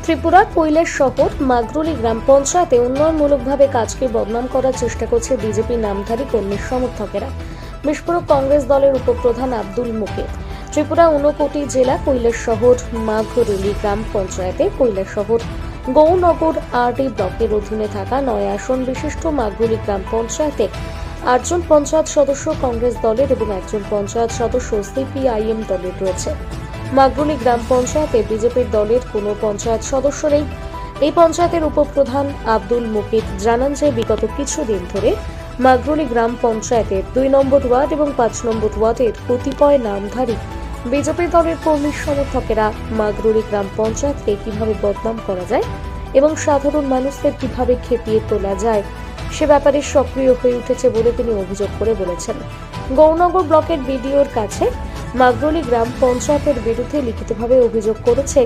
ত্রিপুরা কৈলাস শহর মাগরুলি গ্রাম পঞ্চায়েতে উন্নয়নমূলকভাবে কাজকে বদনাম করার চেষ্টা করছে বিজেপি নামধারী কর্মী সমর্থকেরা। বিস্ফোরক কংগ্রেস দলের উপপ্রধান আব্দুল মুকিত। ত্রিপুরা ঊনকোটি জেলা কৈলাস শহর মাগরুলি গ্রাম পঞ্চায়েতে কৈলাস শহর গৌনগর আরডি ব্লকের অধীনে থাকা 9 আসন বিশিষ্ট মাগরুলি গ্রাম পঞ্চায়েতে 8 জন পঞ্চায়েত সদস্য কংগ্রেস দলের এবং 1 জন পঞ্চায়েত সদস্য সিপিআইএম দলের রয়েছে। মাগরুলি গ্রাম পঞ্চায়েতে বিজেপির দলের কোনো পঞ্চায়েত সদস্য নেই। এই পঞ্চায়েতের উপপ্রধান আব্দুল মুকিত জানান যে বিগত কিছুদিন ধরে মাগরুলি গ্রাম পঞ্চায়েতের 2 নম্বর ওয়ার্ড এবং 5 নম্বর ওয়ার্ডের কতিপয় নামধারী বিজেপি দলের কর্মী সমর্থকেরা মাগরুলি গ্রাম পঞ্চায়েতকে কিভাবে বদনাম করা যায় এবং সাধারণ মানুষদের কিভাবে খেপিয়ে তোলা যায় সে ব্যাপারে সক্রিয় হয়ে উঠেছে বলে তিনি অভিযোগ করে বলেছেন। গৌনগর ব্লকের বিডিওর কাছে মাগরুলি গ্রাম পঞ্চায়েতের বিরুদ্ধে লিখিতভাবে অভিযোগ করেছে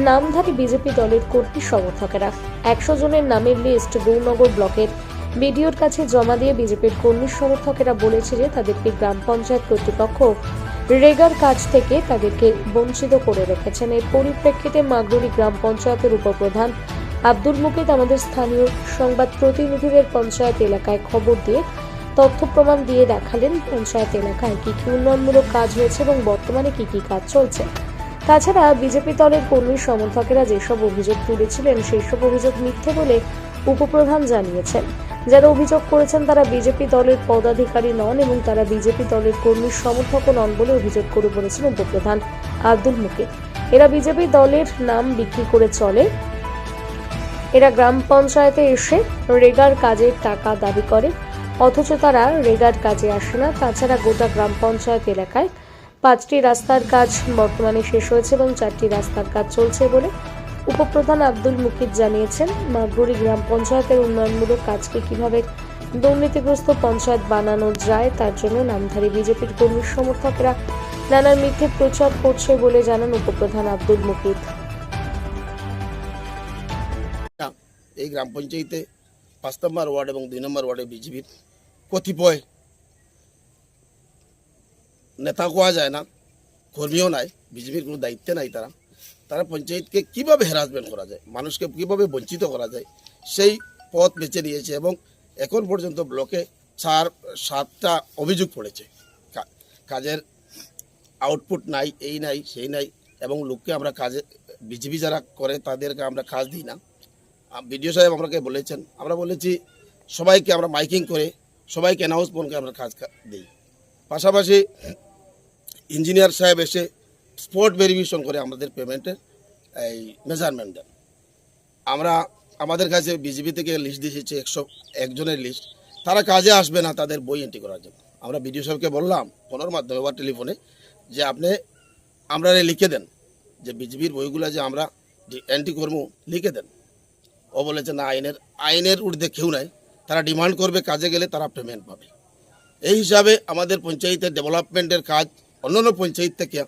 নামধারী বিজেপি দলের কর্মী সমর্থকেরা। 100 জনের নামের লিস্ট গৌনগর ব্লকের বিডিওর কাছে জমা দিয়ে বিজেপির কর্মী সমর্থকেরা বলেছে যে তাদেরকে গ্রাম পঞ্চায়েত কর্তৃপক্ষ রেগার কাজ থেকে তাদেরকে বঞ্চিত করে রেখেছেন। এর পরিপ্রেক্ষিতে মাগরুলি গ্রাম পঞ্চায়েতের উপপ্রধান আব্দুল মুকিত আমাদের স্থানীয় সংবাদ প্রতিনিধিদের পঞ্চায়েত এলাকায় খবর দিয়ে তথ্য প্রমাণ দিয়ে দেখালেন পঞ্চায়েত এলাকায় কি কি উন্নয়নমূলক কাজ হয়েছে এবং বর্তমানে কি কি কাজ চলছে। তাছাড়া বিজেপি দলের কর্মী সমর্থকেরা যেসব অভিযোগ তুলেছিলেন সেই সব অভিযোগ মিথ্যে বলে উপপ্রধান জানিয়েছেন। যারা অভিযোগ করেছেন তারা বিজেপি দলের পদাধিকারী নন এবং তারা বিজেপি দলের কর্মী সমর্থকও নন বলে অভিযোগ করে বলেছেন উপপ্রধান আব্দুল মুকিত। এরা বিজেপি দলের নাম বিক্রি করে চলে। এরা গ্রাম পঞ্চায়েতে এসে রেগার কাজের টাকা দাবি করে, অথচ তারা রেগার কাজে আসে না। তাছাড়া গোটা গ্রাম পঞ্চায়েত এলাকায় 5টি রাস্তার কাজ বর্তমানে শেষ হয়েছে এবং 4টি রাস্তার কাজ চলছে বলে উপপ্রধান আব্দুল মুকিত জানিয়েছেন। মাগরুলি গ্রাম পঞ্চায়েতের উন্নয়নমূলক কাজকে কিভাবে দুর্নীতিগ্রস্ত পঞ্চায়েত বানানো যায় তার জন্য নামধারী বিজেপির কর্মী সমর্থকেরা নানা মিথ্যে প্রচার করছে বলে জানান উপপ্রধান আব্দুল মুকিত। এই গ্রাম পঞ্চায়েতে 5 নম্বর ওয়ার্ড এবং 2 নম্বর ওয়ার্ডে বিজেপির কতিপয় নেতা কোয়া যায় না, কর্মীও নাই, বিজেপির কোনো দায়িত্বে নাই। তারা পঞ্চায়েতকে কিভাবে হ্যারাসমেন্ট করা যায়, মানুষকে কিভাবে বঞ্চিত করা যায় সেই পথ বেছে নিয়েছে এবং এখন পর্যন্ত ব্লকে 7টা অভিযোগ পড়েছে। কাজের আউটপুট নাই, এই নাই সেই নাই, এবং লোককে আমরা কাজে বিজেপি যারা করে তাদেরকে আমরা কাজ দিই না। বিডিও সাহেব আমাকে বলেছেন, আমরা বলেছি সবাইকে আমরা মাইকিং করে সবাইকে অ্যানাউন্সমেন্টকে আমরা কাজ দিই। পাশাপাশি ইঞ্জিনিয়ার সাহেব এসে স্পট ভেরিফিকেশন করে আমাদের পেমেন্টের এই মেজারমেন্ট দেন। আমাদের কাছে বিজেপি থেকে লিস্ট দিয়েছে 101 জনের লিস্ট, তারা কাজে আসবে না তাদের বই এন্ট্রি করার জন্য। আমরা বিডিও সাহেবকে বললাম ফোনের মাধ্যমে বা টেলিফোনে যে আমরা লিখে দেন যে বিজেপির বইগুলো যে আমরা এন্ট্রি করবো লিখে দেন। ও বলেছে না, আইনের ঊর্ধ্বে কেউ নাই, তারা ডিমান্ড করবে, কাজে গেলে তারা পেমেন্ট পাবে। এই হিসাবে আমাদের পঞ্চায়েতের ডেভেলপমেন্টের কাজ অন্যান্য পঞ্চায়েত থেকে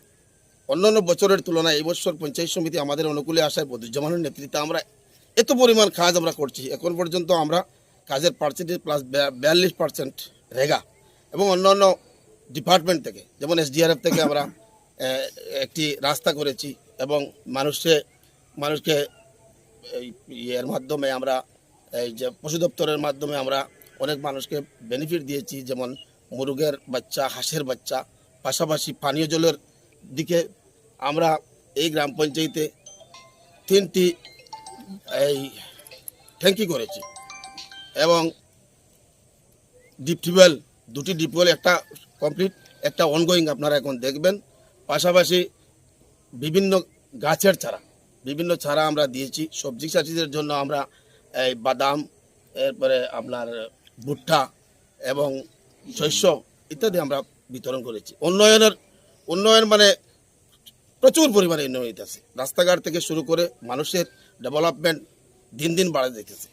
অন্যান্য বছরের তুলনায় এই বছর পঞ্চায়েত সমিতি আমাদের অনুকূলে আসায় বদুজ্জামানের নেতৃত্বে আমরা এত পরিমাণ কাজ আমরা করছি। এখন পর্যন্ত আমরা কাজের পার্সেন্টেজ প্লাস 42% রেগা এবং অন্যান্য ডিপার্টমেন্ট থেকে, যেমন SDRF থেকে আমরা একটি রাস্তা করেছি এবং মানুষকে এর মাধ্যমে আমরা এই যে পশু দপ্তরের মাধ্যমে আমরা অনেক মানুষকে বেনিফিট দিয়েছি, যেমন মুরগের বাচ্চা, হাঁসের বাচ্চা। পাশাপাশি পানীয় জলের দিকে আমরা এই গ্রাম পঞ্চায়েতে 3টি এই ট্যাঙ্কি করেছি এবং ডিপ টিউবওয়েল 2টি ডিপওয়েল, একটা কমপ্লিট, একটা অনগোয়িং আপনারা এখন দেখবেন। পাশাপাশি বিভিন্ন গাছের চারা আমরা দিয়েছি। সবজি চাষিদের জন্য আমরা এই বাদাম, এরপরে আপনার ভুট্টা এবং শস্য ইত্যাদি আমরা বিতরণ করেছি। উন্নয়ন মানে প্রচুর পরিমাণে উন্নয়ন আছে। রাস্তাঘাট থেকে শুরু করে মানুষের ডেভেলপমেন্ট দিন দিন বাড়ে যেতেছে।